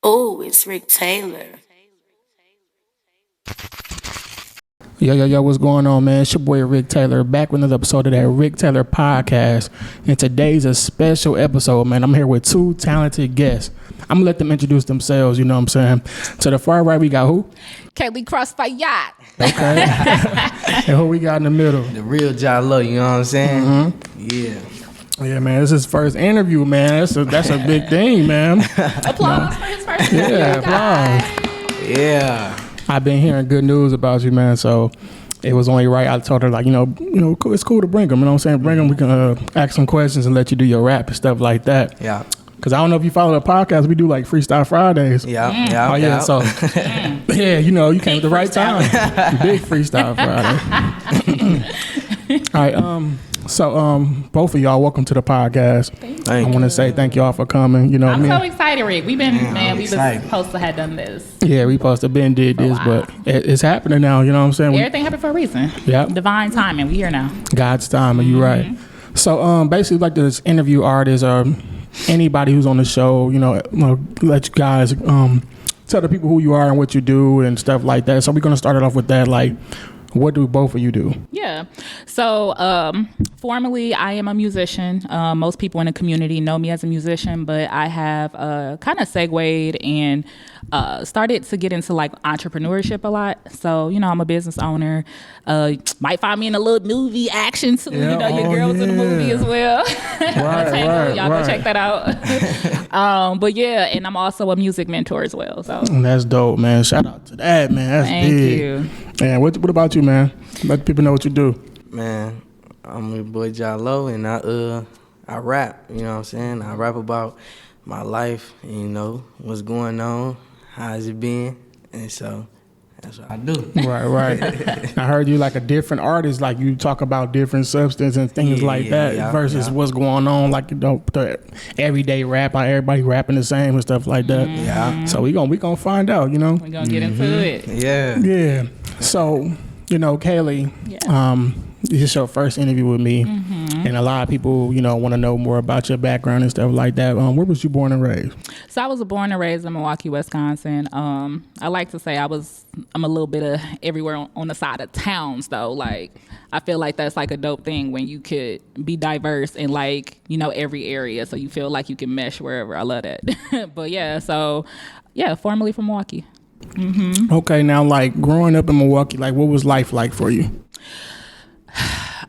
Oh, it's Rick Taylor. Yo, what's going on, man? It's your boy Rick Taylor, back with another episode of that Rick Taylor podcast. And today's a special episode, man. I'm here with two talented guests. I'm gonna let them introduce themselves, you know what I'm saying? To the far right, we got who? Kaylee Crossfire. Okay. And who we got in the middle? The real Ja Loww, you know what I'm saying? Mm-hmm. Yeah, man, this is his first interview, man. That's a big thing, man. Applause for his first interview. Yeah, applause. Yeah. I've been hearing good news about you, man, so it was only right. I told her, like, it's cool to bring them, you know what I'm saying? Bring them, we can ask some questions and let you do your rap and stuff like that. Yeah. Because I don't know if you follow the podcast, we do like Freestyle Fridays. Yeah. Oh, yeah, so, yeah, you came at the right time. Big Freestyle Friday. All right, so both of y'all, welcome to the podcast. Thank I you. want to say thank y'all for coming. You know, I'm so excited, Rick. We was excited. supposed to have done this. Yeah, we supposed to been did this, but it's happening now. You know what I'm saying? Everything happened for a reason. Yep. Divine timing. We here now. God's time, and you right. So basically, like this interview artists or anybody who's on the show, let you guys tell the people who you are and what you do and stuff like that. So we're gonna start it off with that. Like, what do both of you do? Yeah. So formally, I am a musician. Most people in the community know me as a musician, but I have kind of segued and started to get into like entrepreneurship a lot. So, I'm a business owner. Might find me in a little movie action too. Yeah. Your girl was in the movie as well. Right, Y'all go check that out. But yeah, and I'm also a music mentor as well. So That's dope, man. Shout out to that, man. That's thank big. you. And what about you, man? Let people know what you do. Man, I'm your boy Ja Loww, and I rap, you know what I'm saying? I rap about my life, what's going on, how's it been, and so that's what I do. Right. I heard you like a different artist, like you talk about different substance and things like that versus what's going on, like the everyday rap, like everybody rapping the same and stuff like that. Yeah. So we gonna find out, We're gonna get into it. Yeah. Yeah. So, Kaylee, this is your first interview with me, and a lot of people, want to know more about your background and stuff like that. Where was you born and raised? So I was born and raised in Milwaukee, Wisconsin. I like to say I'm a little bit of everywhere on the side of towns, though. Like, I feel like that's like a dope thing when you could be diverse in like, every area. So you feel like you can mesh wherever. I love that. But yeah, formerly from Milwaukee. Mm-hmm. Okay, now like growing up in Milwaukee, like what was life like for you?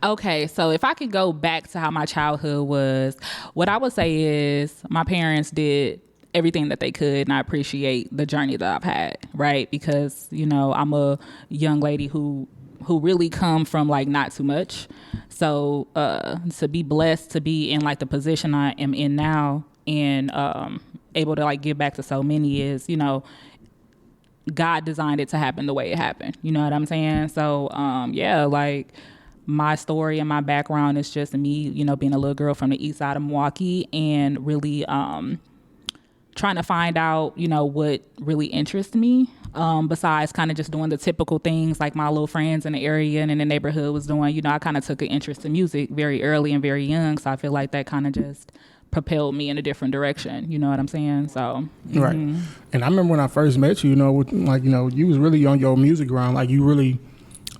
Okay, so if I could go back to how my childhood was, what I would say is my parents did everything that they could, and I appreciate the journey that I've had, right? Because, I'm a young lady who really come from like not too much. So to be blessed to be in like the position I am in now and able to like give back to so many is, God designed it to happen the way it happened. You know what I'm saying? So, like my story and my background is just me, being a little girl from the east side of Milwaukee and really trying to find out, what really interests me. Besides kind of just doing the typical things like my little friends in the area and in the neighborhood was doing, I kind of took an interest in music very early and very young. So I feel like that kind of just propelled me in a different direction. You know what I'm saying? So right. And I remember when I first met you, you was really on your music ground, like you really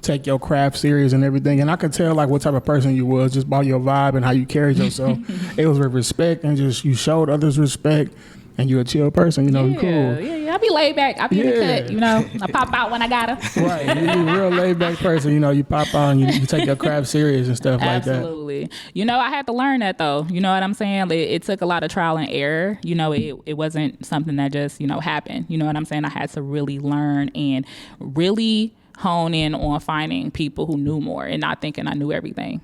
take your craft serious and everything. And I could tell like what type of person you was just by your vibe and how you carried yourself. It was with respect and just you showed others respect. And you're a chill person, you cool. Yeah, I be laid back. I be in the cut, I pop out when I gotta. Right, you're a real laid back person, you pop out and you take your craft serious and stuff like that. Absolutely. I had to learn that though. You know what I'm saying? It took a lot of trial and error. It wasn't something that just, happened. You know what I'm saying? I had to really learn and really hone in on finding people who knew more and not thinking I knew everything,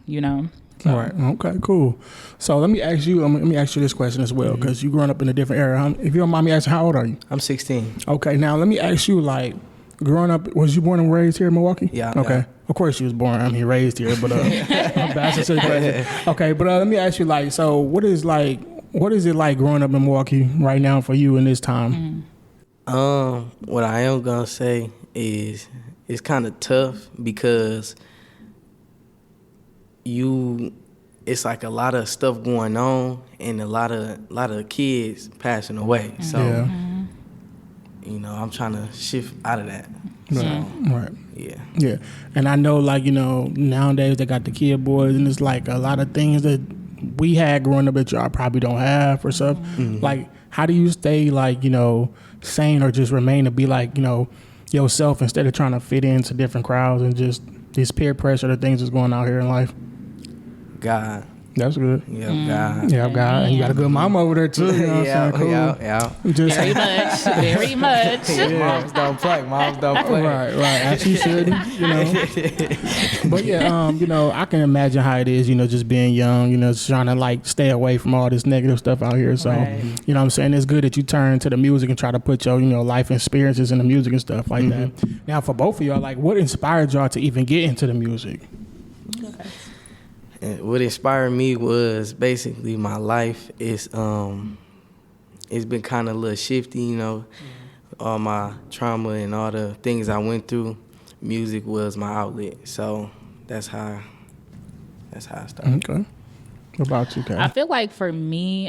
So. All right. Okay. Cool. So let me ask you this question as well, because you growing up in a different era. If you don't mind me asking, how old are you? I'm 16. Okay. Now let me ask you, like, growing up, was you born and raised here in Milwaukee? Yeah. Okay. Yeah. Of course you was born. Raised here, but okay. But let me ask you, like, so what is it like growing up in Milwaukee right now for you in this time? What I am gonna say is it's kind of tough because it's like a lot of stuff going on and a lot of kids passing away. So you know, I'm trying to shift out of that. Right. So, Right. yeah. Yeah. And I know, like, you know, nowadays they got the kid boys, and it's like a lot of things that we had growing up that y'all probably don't have or stuff. Like, how do you stay, like, you know, sane or just remain to be, like, you know, yourself instead of trying to fit into different crowds and just this peer pressure, the things that's going out here in life? God. That's good. Yeah, God. Yeah, God. And you got a good mom over there, too. You know what I'm saying? Cool. Yeah. Just, Very much. Very much. Moms don't play. Right. As she should, you know. But yeah, you know, I can imagine how it is, you know, just being young, you know, just trying to like stay away from all this negative stuff out here. So, Right. you know what I'm saying? It's good that you turn to the music and try to put your, you know, life experiences in the music and stuff like that. Now, for both of y'all, like, what inspired y'all to even get into the music? And what inspired me was basically my life. It's been kind of a little shifty, you know. All my trauma and all the things I went through, music was my outlet. So that's how I started. Okay. What about you, Kay? I feel like for me,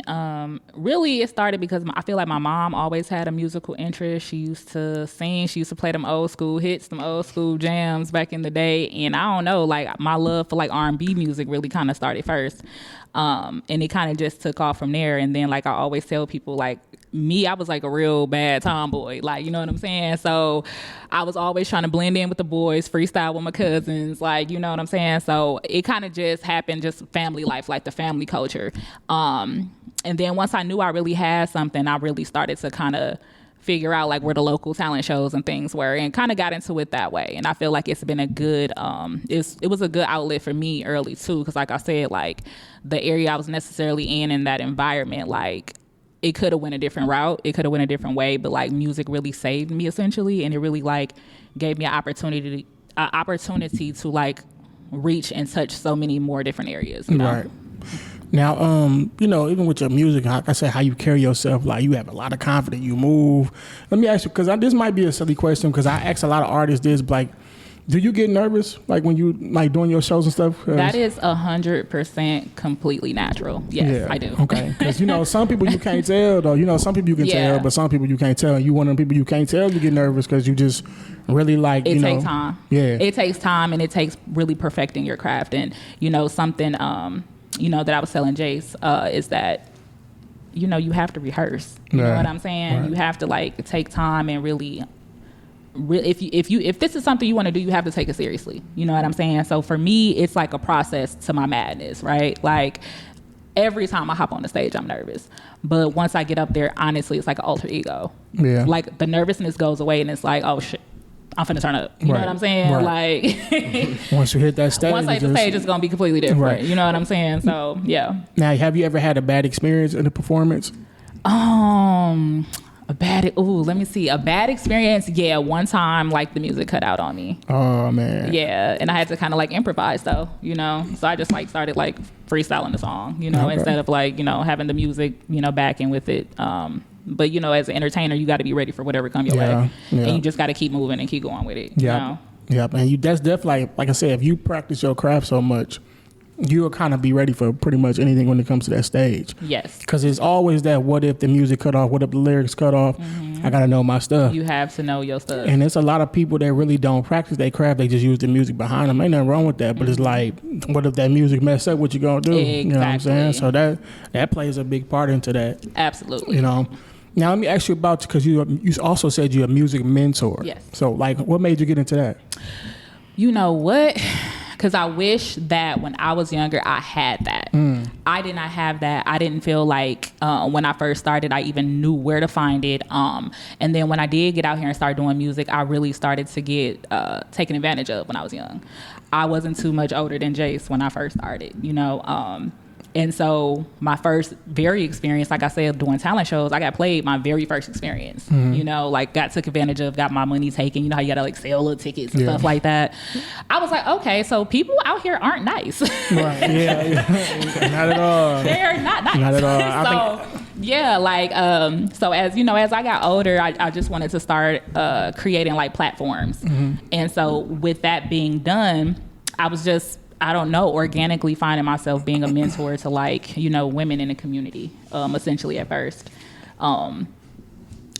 really it started because I feel like my mom always had a musical interest. She used to sing. She used to play them old school hits, them old school jams back in the day. And I don't know, like my love for like R&B music really kind of started first. And it kind of just took off from there. And then like I always tell people, like me, I was like a real bad tomboy, like, you know what I'm saying? So I was always trying to blend in with the boys, freestyle with my cousins, like, you know what I'm saying? So it kind of just happened, just family life, like the family culture. And then once I knew I really had something, I really started to kind of figure out like where the local talent shows and things were, and kind of got into it that way. And I feel like it's been a good, it was a good outlet for me early too, because like I said, like the area I was necessarily in that environment, like it could have went a different route, it could have went a different way, but like music really saved me essentially, and it really like gave me an opportunity to like reach and touch so many more different areas, you know? Right. Now, you know, even with your music, like I said, how you carry yourself, like you have a lot of confidence, you move. Let me ask you, because this might be a silly question, because I ask a lot of artists this, like, do you get nervous, like when you like doing your shows and stuff? That is 100% completely natural. Yes, yeah, I do. Okay, because you know some people you can't tell though. You know some people you can tell, but some people you can't tell. And you one of them people you can't tell. You get nervous because you just really like. It takes time. Yeah, it takes time, and it takes really perfecting your craft. And you know something, you know that I was telling Jace is that, you know, you have to rehearse. You know what I'm saying? Right. You have to like take time and really if this is something you want to do, you have to take it seriously. You know what I'm saying? So for me, it's like a process to my madness, right? Like every time I hop on the stage, I'm nervous. But once I get up there, honestly, it's like an alter ego. Yeah. Like the nervousness goes away and it's like, oh shit, I'm finna turn up. You know what I'm saying? Right. Like once you hit that stage, once I hit the stage, it's gonna be completely different. Right. You know what I'm saying? So yeah. Now, have you ever had a bad experience in a performance? A bad experience. Yeah, one time like the music cut out on me. Oh man. Yeah, and I had to kind of like improvise though, you know. So I just like started like freestyling the song, you know, instead of like, you know, having the music, you know, backing with it. But you know, as an entertainer, you got to be ready for whatever come your way, and you just got to keep moving and keep going with it. You know? Yeah, and that's definitely like I said, if you practice your craft so much, you'll kind of be ready for pretty much anything when it comes to that stage. Yes. Because it's always that, what if the music cut off? What if the lyrics cut off? I got to know my stuff. You have to know your stuff. And there's a lot of people that really don't practice their craft. They just use the music behind them. Ain't nothing wrong with that. But it's like, what if that music mess up? What you going to do? Exactly. You know what I'm saying? So that plays a big part into that. Absolutely. You know? Now, let me ask you about, because you also said you're a music mentor. Yes. So, like, what made you get into that? You know what? Because I wish that when I was younger, I had that. I did not have that. I didn't feel like when I first started, I even knew where to find it. And then when I did get out here and start doing music, I really started to get taken advantage of when I was young. I wasn't too much older than Jace when I first started, you know. And so my first experience, like I said, doing talent shows, I got played my very first experience, you know, like got took advantage of, got my money taken. You know how you got to like sell little tickets and stuff like that. I was like, okay, so people out here aren't nice. Right. Yeah. Not at all. They're not nice. Not at all. So as you know, as I got older, I just wanted to start creating like platforms. And so with that being done, I was just, I don't know, organically finding myself being a mentor to like, you know, women in the community, essentially at first. And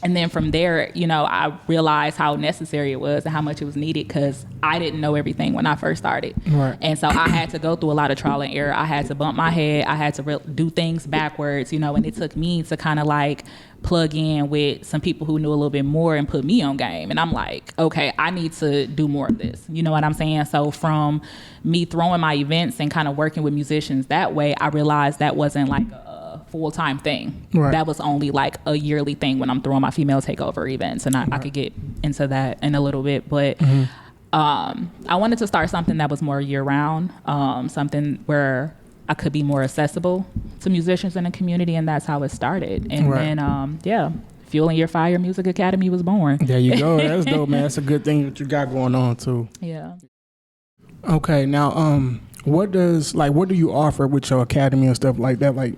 And then from there, you know, I realized how necessary it was and how much it was needed because I didn't know everything when I first started. Right. And so I had to go through a lot of trial and error. I had to bump my head. I had to do things backwards, you know, and it took me to kind of like plug in with some people who knew a little bit more and put me on game. And I'm like, okay, I need to do more of this. You know what I'm saying? So from me throwing my events and kind of working with musicians that way, I realized that wasn't like a full-time thing. Right. That was only like a yearly thing when I'm throwing my female takeover events, and I could get into that in a little bit, but I wanted to start something that was more year-round, something where I could be more accessible to musicians in the community, and that's how it started. And then Fueling Your Fire Music Academy was born. There you go. That's dope, man. That's a good thing that you got going on too. Yeah. Okay, now what do you offer with your academy and stuff like that? Like,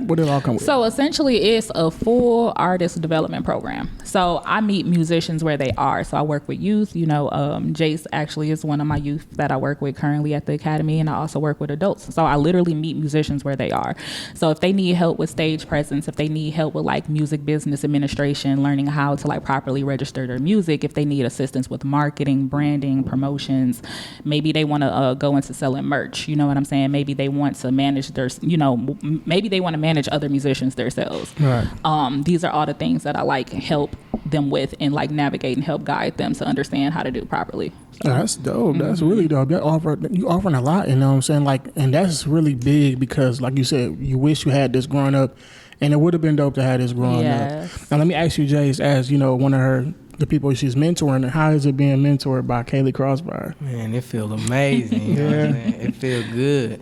what does it all come with? So essentially it's a full artist development program. So I meet musicians where they are. So I work with youth, you know, Jace actually is one of my youth that I work with currently at the academy, and I also work with adults. So I literally meet musicians where they are. So if they need help with stage presence, if they need help with like music business administration, learning how to like properly register their music, if they need assistance with marketing, branding, promotions, maybe they want to go into selling merch. You know what I'm saying? Maybe they want to manage maybe they want to manage other musicians themselves. Right. These are all the things that I like help them with and like navigate and help guide them to understand how to do properly. So. That's dope. That's really dope. You offering a lot, you know what I'm saying? Like, and that's really big because like you said, you wish you had this growing up, and it would have been dope to have this growing up. Now let me ask you, Jace, as you know, one of the people she's mentoring, how is it being mentored by Kaylee Crossfire? Man, it feels amazing. You know what I'm saying? It feels good.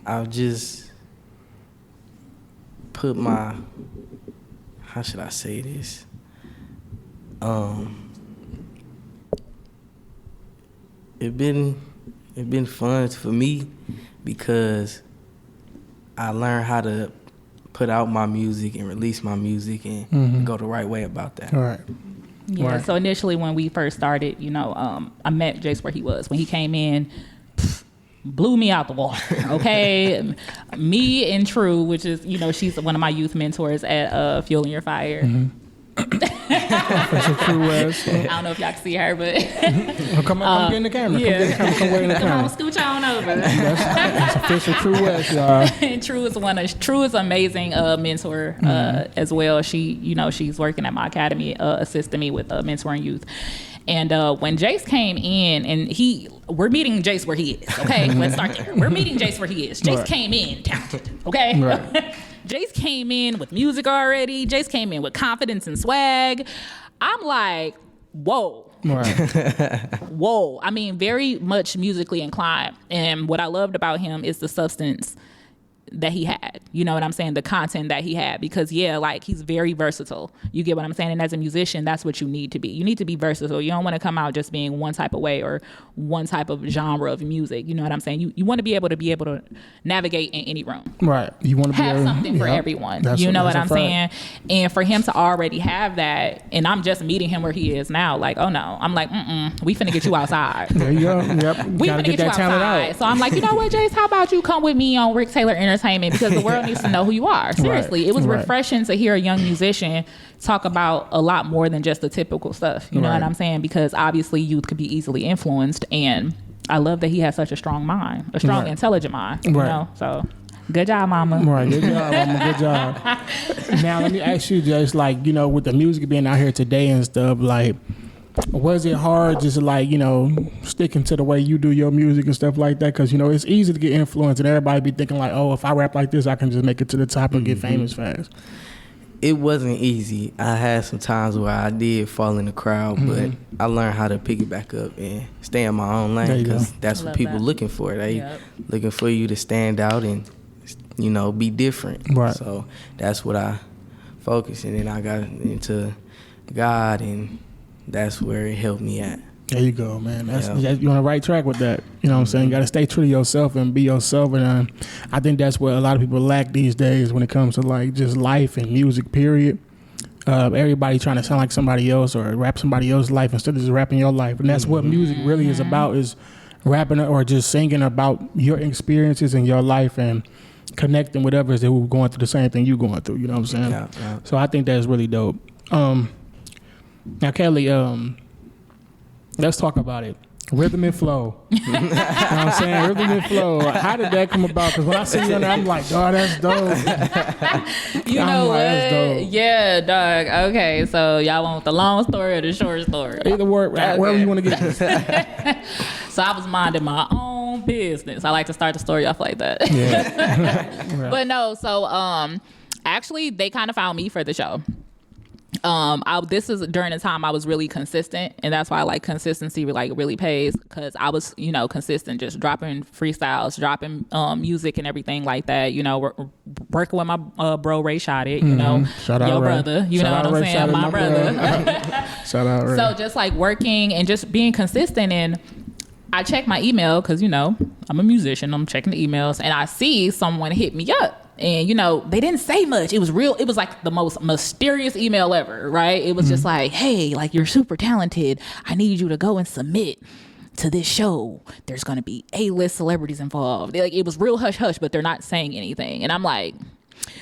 I've just put my, how should I say this? It been fun for me because I learned how to put out my music and release my music and go the right way about that. All right. Yeah. Right. So initially when we first started, you know, I met Jace where he was. When he came in, blew me out the water. Okay. Me and True, which is, you know, she's one of my youth mentors at Fueling Your Fire. Mm-hmm. True West. I don't know if y'all can see her, but come get in the camera. yeah. Come way in the come camera. on, scooch on over. That's official True West, y'all. And True is an amazing mentor as well. She, you know, she's working at my academy, assisting me with mentoring youth. And when Jace came in, and we're meeting Jace where he is. Okay, let's start there. We're meeting Jace where he is. Jace came in talented. Okay. Right. Jace came in with music already. Jace came in with confidence and swag. I'm like, whoa. Right. Whoa. I mean, very much musically inclined. And what I loved about him is the substance that he had. You know what I'm saying? The content that he had. Because, like, he's very versatile. You get what I'm saying? And as a musician, that's what you need to be. You need to be versatile. You don't want to come out just being one type of way or one type of genre of music. You know what I'm saying? You want to be able to navigate in any room. Right. You want to have something for everyone. You know what I'm saying? And for him to already have that, and I'm just meeting him where he is now, like, oh no. I'm like, we finna get you outside. There you go. Yep. We finna get you outside. So I'm like, you know what, Jace, how about you come with me on Rick Taylor Entertainment, because the world needs to know who you are. Seriously. Right. It was refreshing to hear a young musician talk about a lot more than just the typical stuff. You know what I'm saying? Because obviously youth could be easily influenced, and I love that he has such a strong mind, a strong, intelligent mind. You know? So good job, mama. Right, good job, mama. Good job. Now let me ask you, just like, you know, with the music being out here today and stuff, like, was it hard just like, you know, sticking to the way you do your music and stuff like that? Because, you know, it's easy to get influenced and everybody be thinking like, oh, if I rap like this, I can just make it to the top and get famous fast. It wasn't easy. I had some times where I did fall in the crowd, but I learned how to pick it back up and stay in my own lane, because that's what people looking for. They looking for you to stand out and, you know, be different. Right. So that's what I focused, and then I got into God, and that's where it helped me at. There you go, man. You're on the right track with that. You know what I'm saying? You got to stay true to yourself and be yourself. And I think that's what a lot of people lack these days when it comes to like just life and music, period. Everybody trying to sound like somebody else or rap somebody else's life instead of just rapping your life. And that's what music really is about, is rapping or just singing about your experiences in your life. And connecting with others that were going through the same thing you going through. You know what I'm saying? Yeah. So I think that's really dope. Now, Kelly, let's talk about it. Rhythm and flow. You know what I'm saying? Rhythm and flow. How did that come about? Because when I see you on there, I'm like, dog, that's dope. You know what? Yeah, dog. Okay, so y'all want the long story or the short story? Either word, wherever you want to get this. So I was minding my own business. I like to start the story off like that. Yeah. But no, so actually they kind of found me for the show. This is during the time I was really consistent, and that's why like consistency like really pays, because I was, you know, consistent, just dropping freestyles, dropping music and everything like that. You know, working with my bro Ray Shot It, you know, Shout out your Ray. brother, you Shout know what I'm Ray saying, my brother. Shout out Ray. So just like working and just being consistent, and I check my email because, you know, I'm a musician. I'm checking the emails, and I see someone hit me up. And, you know, they didn't say much. It was real. It was like the most mysterious email ever, right? It was just like, hey, like, you're super talented. I need you to go and submit to this show. There's going to be A-list celebrities involved. Like, it was real hush hush, but they're not saying anything. And I'm like,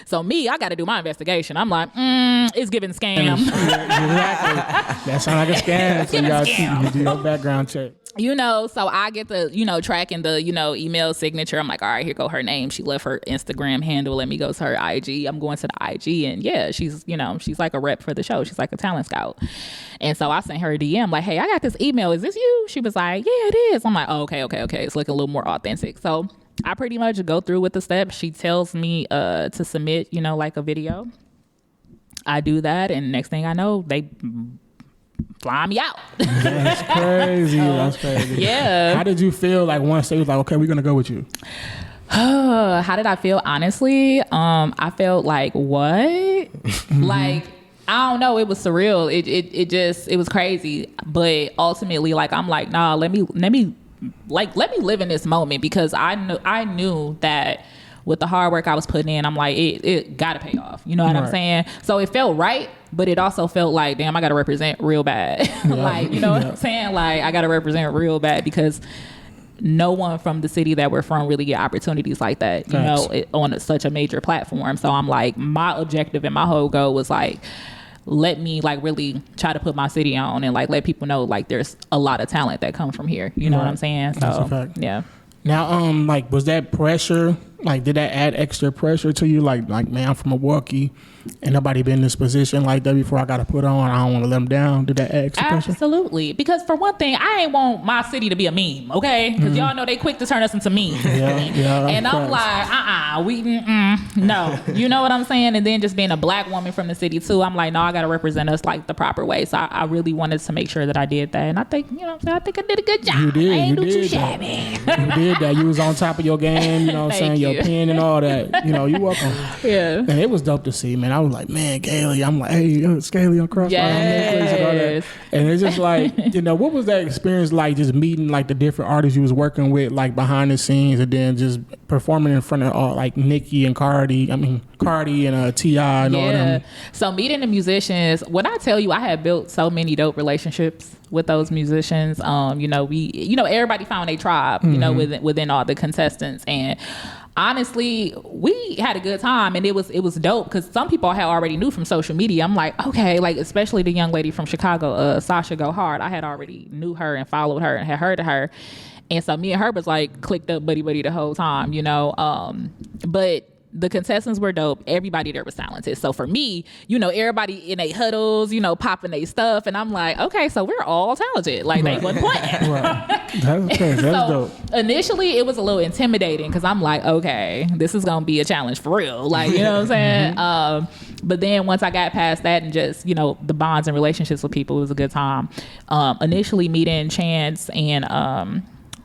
so me, I got to do my investigation. I'm like, it's giving scam. Exactly. That sounds like a scam. So you do your background check. You know, so I get the, you know, tracking the, you know, email signature. I'm like, all right, here go her name. She left her Instagram handle. Let me go to her IG. I'm going to the IG, and yeah, she's, you know, she's like a rep for the show. She's like a talent scout. And so I sent her a DM like, hey, I got this email. Is this you? She was like, yeah, it is. I'm like, oh, okay. It's looking a little more authentic. So I pretty much go through with the steps. She tells me to submit, you know, like a video. I do that, and next thing I know, they fly me out. That's crazy. That's crazy. Yeah. How did you feel like once they was like, okay, we're gonna go with you? How did I feel? Honestly, I felt like, what? Like, I don't know. It was surreal. It was crazy. But ultimately, like, I'm like, nah, let me live in this moment, because I knew that with the hard work I was putting in, I'm like, it gotta pay off. You know what I'm saying? So it felt right, but it also felt like, damn, I gotta represent real bad. Like, you know what I'm saying? Like, I gotta represent real bad, because no one from the city that we're from really get opportunities like that, you know, on such a major platform. So I'm like, my objective and my whole goal was like, let me like really try to put my city on, and like let people know like there's a lot of talent that comes from here. You know what I'm saying? So That's a fact. Yeah. Now, like, was that pressure? Like, did that add extra pressure to you? Like, man, I'm from Milwaukee, and nobody been in this position like that before. I got to put on. I don't want to let them down. Did that add extra pressure? Absolutely. Because for one thing, I ain't want my city to be a meme, okay? Because y'all know they quick to turn us into memes. Yeah. And I'm like, no. You know what I'm saying? And then just being a black woman from the city too, I'm like, no, I got to represent us like the proper way. So I really wanted to make sure that I did that. And I think, you know what I'm saying? I think I did a good job. You did. I ain't do too that. shabby. You did that. You was on top of your game. You know what I'm saying? Thank Your you. pen and all that. You know, you welcome. Yeah. And it was dope to see, man. I was like, man, Kaylee. I'm like, hey, it's Kaylee on Crossfire. Yes. And it's just like, you know, what was that experience like, just meeting like the different artists you was working with, like behind the scenes, and then just performing in front of like Nicki and Cardi and T.I. and all them. So meeting the musicians, when I tell you I had built so many dope relationships with those musicians, you know, everybody found a tribe, you know, within all the contestants. And honestly, we had a good time, and it was dope, because some people I had already knew from social media. I'm like, okay, like especially the young lady from Chicago, Sasha Go Hard. I had already knew her and followed her and had heard of her, and so me and her was like clicked up buddy the whole time, you know. But the contestants were dope. Everybody there was talented. So for me, you know, everybody in their huddles, you know, popping their stuff, and I'm like, okay, so we're all talented. Like they wasn't playing. That's okay. That's so dope. Initially, it was a little intimidating, because I'm like, okay, this is gonna be a challenge for real. Like, you know what I'm saying? But then once I got past that and just, you know, the bonds and relationships with people, it was a good time. Initially meeting Chance and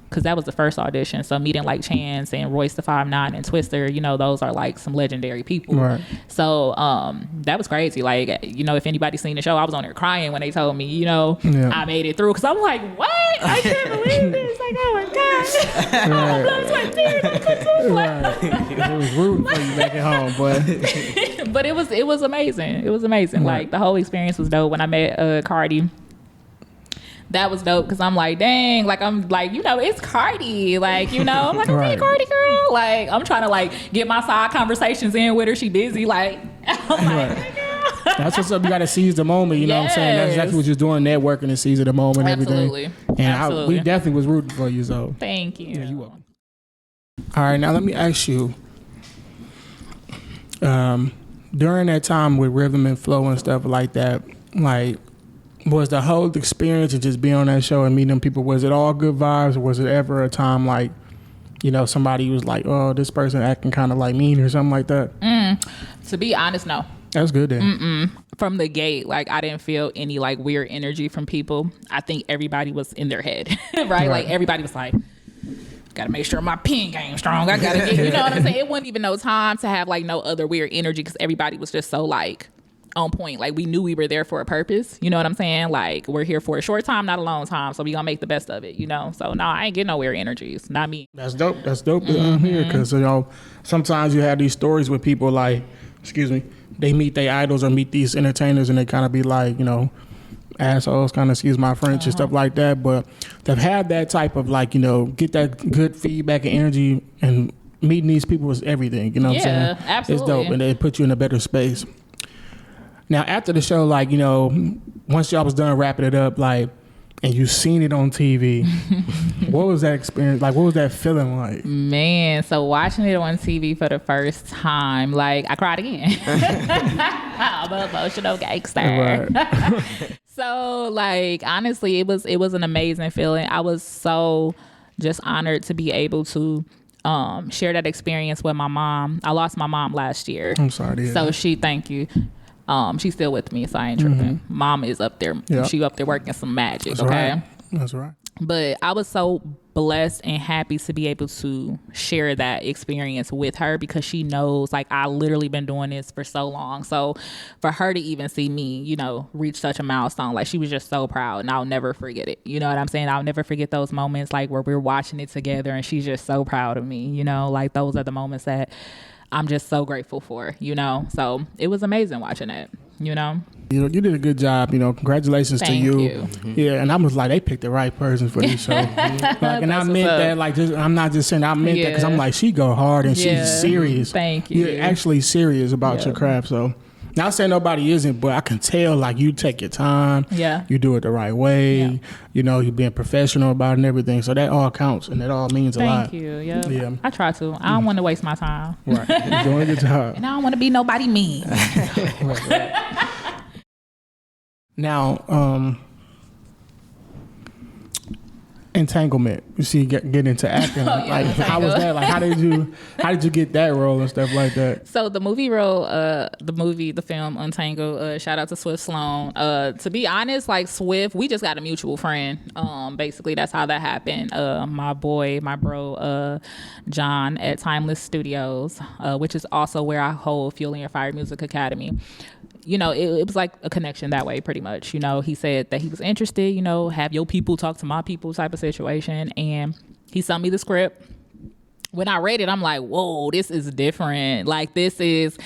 because that was the first audition. So meeting like Chance and Royce the 5'9" and Twister, you know, those are like some legendary people. Right. So that was crazy. Like, you know, if anybody's seen the show, I was on there crying when they told me, you know, I made it through. Because I'm like, what? I can't believe this. Like, oh my gosh. My blood, sweat, tears. It was rooting for you back at home, but But it was amazing. It was amazing. Right. Like, the whole experience was dope. When I met Cardi, that was dope because I'm like, dang, like I'm like, you know, it's Cardi, like, you know, I'm like, okay, Cardi girl, like I'm trying to like get my side conversations in with her. She busy, like, I'm like, hey, girl. That's what's up. You got to seize the moment. You know what I'm saying? That's exactly what you're doing, networking and seizing the moment. Absolutely. Everything. And we definitely was rooting for you, so. Thank you. Yeah, you welcome. All right, now let me ask you. During that time with rhythm and flow and stuff like that, like, was the whole experience of just being on that show and meeting them people, was it all good vibes, or was it ever a time like, you know, somebody was like, oh, this person acting kind of like mean or something like that? To be honest, no. That's good then. From the gate, like I didn't feel any like weird energy from people. I think everybody was in their head, right? Like everybody was like, gotta make sure my pen game strong. I gotta get, you know what I'm saying? It wasn't even no time to have like no other weird energy because everybody was just so like on point. Like we knew we were there for a purpose. You know what I'm saying? Like we're here for a short time, not a long time. So we gonna make the best of it, you know? So no, I ain't getting no weird energies. Not me. That's dope. That's dope to hear because, you know, sometimes you have these stories with people like, they meet their idols or meet these entertainers and they kind of be like, you know, assholes, kind of excuse my French and stuff like that. But they've had that type of like, you know, get that good feedback and energy, and meeting these people is everything. You know what I'm saying? Absolutely. It's dope and they put you in a better space. Now, after the show, like, you know, once y'all was done wrapping it up, like, and you seen it on TV, what was that experience? Like, what was that feeling like? Man, so watching it on TV for the first time, like, I cried again. I'm an emotional gangster. Right. So, like, honestly, it was an amazing feeling. I was so just honored to be able to share that experience with my mom. I lost my mom last year. I'm sorry to hear So that. thank you. She's still with me, so I ain't tripping. Mom is up there. Yep. She up there working some magic, That's okay? right. That's right. But I was so blessed and happy to be able to share that experience with her because she knows, like, I literally been doing this for so long. So for her to even see me, you know, reach such a milestone, like, she was just so proud, and I'll never forget it. You know what I'm saying? I'll never forget those moments, like, where we're watching it together and she's just so proud of me, you know? Like, those are the moments that I'm just so grateful for, you know? So it was amazing watching it, you know? You know, you did a good job. You know, congratulations Thank to you. you. Yeah, and I was like, they picked the right person for this show. Like, and I meant that, like, just, I'm not just saying, I meant that because I'm like, she go hard and she's serious. Thank you. You're actually serious about your craft. So, not saying nobody isn't, but I can tell, like, you take your time. Yeah. You do it the right way. Yeah. You know, you're being professional about it and everything. So that all counts and that all means a lot. Thank you. Yeah. Yeah. I try to. I don't want to waste my time. Right. You're doing a good job. And I don't want to be nobody mean. Right. Now, entanglement. You see, get into acting. Like, how was that? Like, how did you get that role and stuff like that? So the movie role, the film Untangled. Shout out to Swift Sloan. To be honest, like Swift, we just got a mutual friend. Basically, that's how that happened. My bro, John at Timeless Studios, which is also where I hold Fueling Your Fire Music Academy. You know, it was like a connection that way, pretty much. You know, he said that he was interested, you know, have your people talk to my people type of situation. And he sent me the script. When I read it, I'm like, whoa, this is different. Like, this is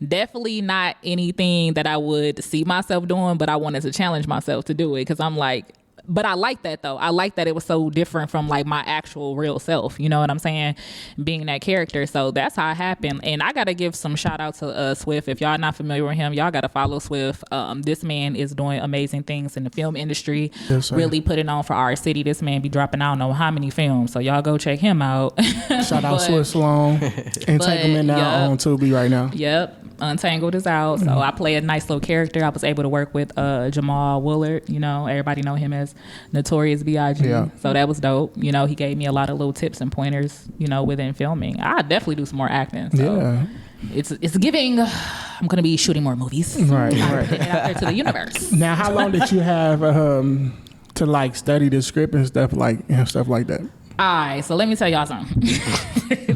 definitely not anything that I would see myself doing, but I wanted to challenge myself to do it because I'm like, but I like that though. I like that it was so different from like my actual real self. You know what I'm saying? Being that character. So that's how it happened. And I got to give some shout out to Swift. If y'all not familiar with him, y'all got to follow Swift. This man is doing amazing things in the film industry. Yes, really putting on for our city. This man be dropping I don't know how many films. So y'all go check him out. Shout out Swiss Sloan. Entanglement now on Tubi right now. Yep. Untangled is out. So I play a nice little character. I was able to work with Jamal Willard. You know, everybody know him as Notorious B.I.G. Yeah. So that was dope. You know, he gave me a lot of little tips and pointers, you know, within filming. I definitely do some more acting. So Yeah. It's giving. I'm going to be shooting more movies. Right. Putting it out there to the universe. Now, how long did you have to like study the script and stuff like that? All right, so let me tell y'all something.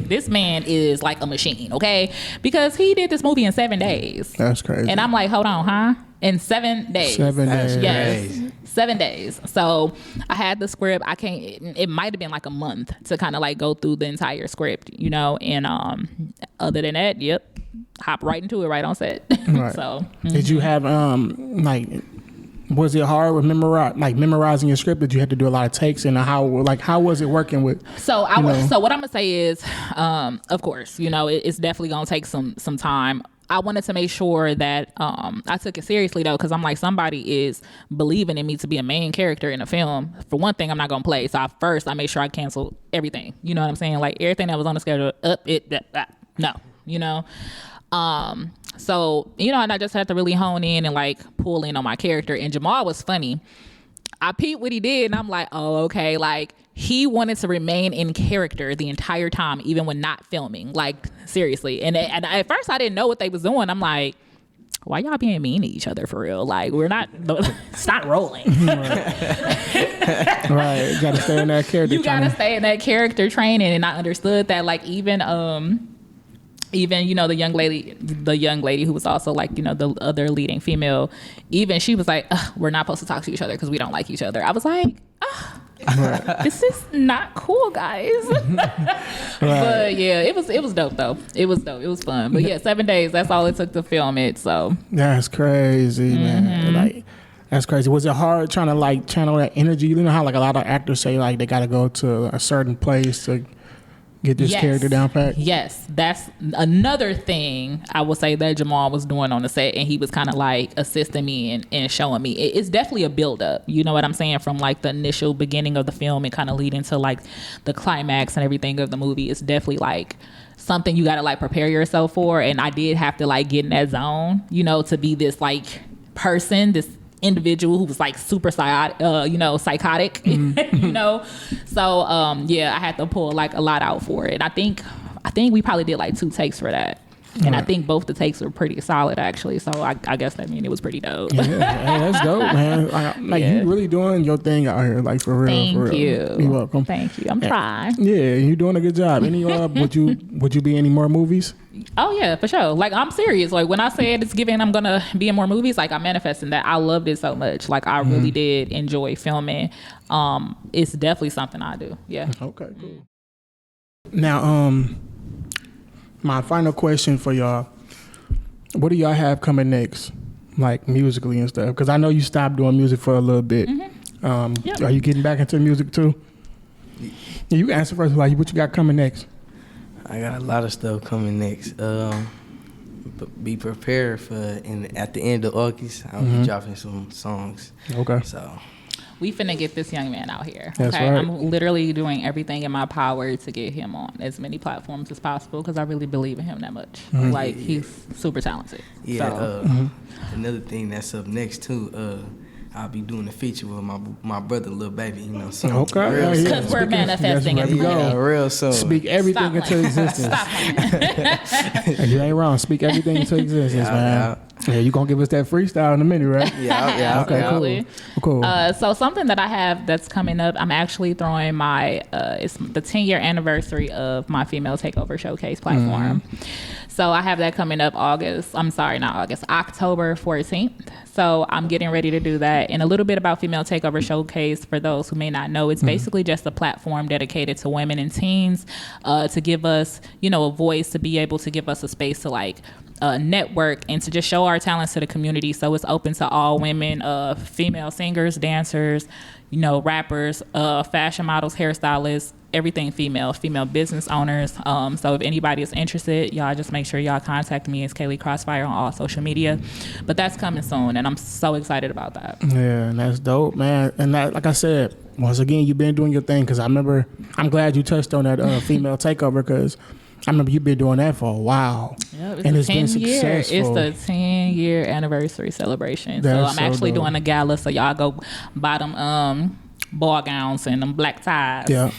This man is like a machine, okay? Because he did this movie in 7 days. That's crazy. And I'm like, hold on, huh? In 7 days. 7 days. Yes. 7 days. So I had the script. It might have been like a month to kind of like go through the entire script, you know? And other than that, yep, hop right into it right on set. Right. So. Did you have like Was it hard with memorizing your script? That you had to do a lot of takes, and how was it working with? So so what I'm gonna say is, of course, it's definitely gonna take some time. I wanted to make sure that I took it seriously though, because I'm like, somebody is believing in me to be a main character in a film. For one thing, I'm not gonna play, so I made sure I canceled everything. You know what I'm saying? Like everything that was on the schedule, no. So, and I just had to really hone in and like pull in on my character. And Jamal was funny. I peeped what he did and I'm like, oh, okay. Like he wanted to remain in character the entire time, even when not filming, like seriously. And at first I didn't know what they was doing. I'm like, why y'all being mean to each other for real? Like it's not rolling. Right. You gotta stay in that character. You gotta stay in that character training. And I understood that like even the young lady who was also like, the other leading female, even she was like, we're not supposed to talk to each other because we don't like each other. I was like, this is not cool, guys. But yeah, it was dope though. It was dope. It was fun. But yeah, 7 days, that's all it took to film it. So that's crazy, man. Like that's crazy. Was it hard trying to like channel that energy? You know how like a lot of actors say like they got to go to a certain place to get this character down pat? Yes, that's another thing I will say that Jamal was doing on the set, and he was kind of like assisting me and showing me. It's definitely a build up. You know what I'm saying? From like the initial beginning of the film and kind of leading to like the climax and everything of the movie. It's definitely like something you got to like prepare yourself for. And I did have to like get in that zone, to be this like person, this individual who was like super psychotic, So I had to pull like a lot out for it. I think we probably did like 2 takes for that. And I think both the takes were pretty solid actually. So I guess that mean it was pretty dope. Yeah, hey, that's dope, man. You really doing your thing out here, like for real. Thank for real. you. You're welcome. Thank you. I'm trying. Yeah, you're doing a good job. Any would you be in any more movies? Oh yeah, for sure. Like I'm serious. Like when I said it's given I'm gonna be in more movies, like I'm manifesting that. I loved it so much. Like I really did enjoy filming. It's definitely something I do. Yeah. Okay, cool. Now, my final question for y'all: what do y'all have coming next, like musically and stuff? Because I know you stopped doing music for a little bit. Yep. Are you getting back into music too? You can answer first. Like, what you got coming next? I got a lot of stuff coming next. Be prepared for at the end of August, I'll be dropping some songs. Okay. So we finna get this young man out here. That's right. I'm literally doing everything in my power to get him on as many platforms as possible because I really believe in him that much. Like he's super talented. Yeah. So. Another thing that's up next too. I'll be doing a feature with my brother, Lil Baby. So okay. Because we're manifesting it. Real soon. Speak everything into existence. You ain't wrong. Speak everything into existence, man. Yeah, you gonna give us that freestyle in a minute, right? Yeah. Okay, cool. So something that I have that's coming up, I'm actually throwing my it's the 10-year anniversary of my Female Takeover Showcase platform. So I have that coming up October 14th. So I'm getting ready to do that. And a little bit about Female Takeover Showcase, for those who may not know, it's basically just a platform dedicated to women and teens to give us, a voice, to be able to give us a space to like network and to just show our talents to the community. So it's open to all women, female singers, dancers, rappers, fashion models, hairstylists, everything female business owners. So if anybody is interested, y'all just make sure y'all contact me. It's Kaylee Crossfire on all social media. But that's coming soon, and I'm so excited about that. Yeah, and that's dope, man. And that, like I said, once again, you've been doing your thing, because I'm glad you touched on that female takeover, because I remember you've been doing that for a while. Yep, and it's been successful. It's the 10-year anniversary celebration. So I'm actually doing a gala, so y'all go buy them ball gowns and them black ties. Yeah,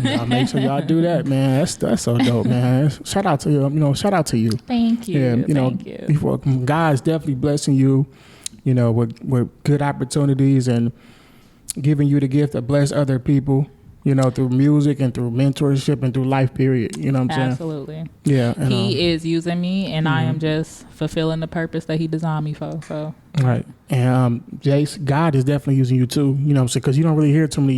y'all make sure y'all do that, man. That's so dope, man. Shout out to you. Shout out to you. Thank you. Yeah, Thank you. Before, God's definitely blessing you, with good opportunities and giving you the gift to bless other people. Through music and through mentorship and through life, period. You know what I'm saying? Absolutely. Yeah. And, he is using me, and I am just fulfilling the purpose that he designed me for. So. Right. And Jace, God is definitely using you too. You know what I'm saying? Because you don't really hear too many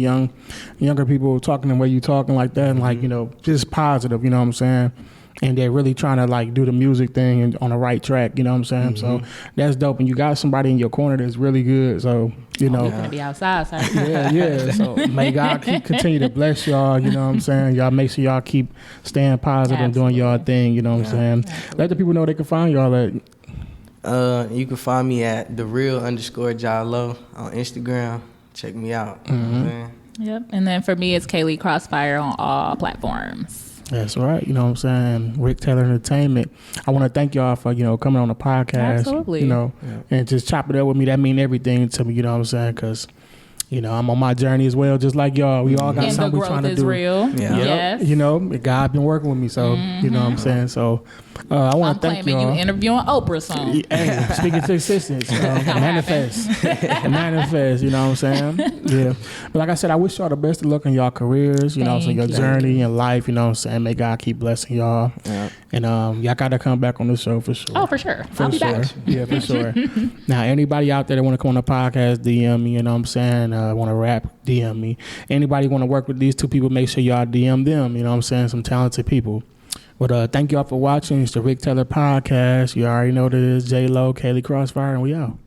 younger people talking the way you talking like that, and like, just positive. You know what I'm saying? and they're really trying to like do the music thing and on the right track, you know what I'm saying? So that's dope. And you got somebody in your corner that's really good. So, you know. You're going to be outside, sir. Yeah. So may God continue to bless y'all, you know what I'm saying? Y'all make sure y'all keep staying positive and doing y'all thing, you know what I'm saying? Absolutely. Let the people know they can find y'all at. You can find me at @thereal_Ja Loww on Instagram. Check me out. You know what I'm saying? Yep. And then for me, it's Kaylee Crossfire on all platforms. That's right. You know what I'm saying? Rick Taylor Entertainment. I want to thank y'all for, you know, coming on the podcast. Absolutely. You know, and just chop it up with me. That mean everything to me, you know what I'm saying? Because, you know, I'm on my journey as well, just like y'all. We all got and something we're trying to do. And the growth is real. Yeah. Yes. You know, God been working with me, so, you know what I'm saying? So, I want to thank y'all. I'm claiming you interviewing Oprah soon. Hey, speaking to existence, manifest, you know what I'm saying? Yeah. But like I said, I wish y'all the best of luck in y'all careers, you know, so your journey in life, you know what I'm saying? May God keep blessing y'all. Yeah. And y'all got to come back on the show for sure. Oh, for sure. I'll be back. Yeah, for sure. Now, anybody out there that want to come on the podcast, DM me, you know what I'm saying? Want to rap, DM me. Anybody want to work with these two people, make sure y'all DM them, you know what I'm saying? Some talented people. But thank y'all for watching. It's the Rick Taylor Podcast. You already know that it's Ja Loww, Kaylee Crossfire, and we out.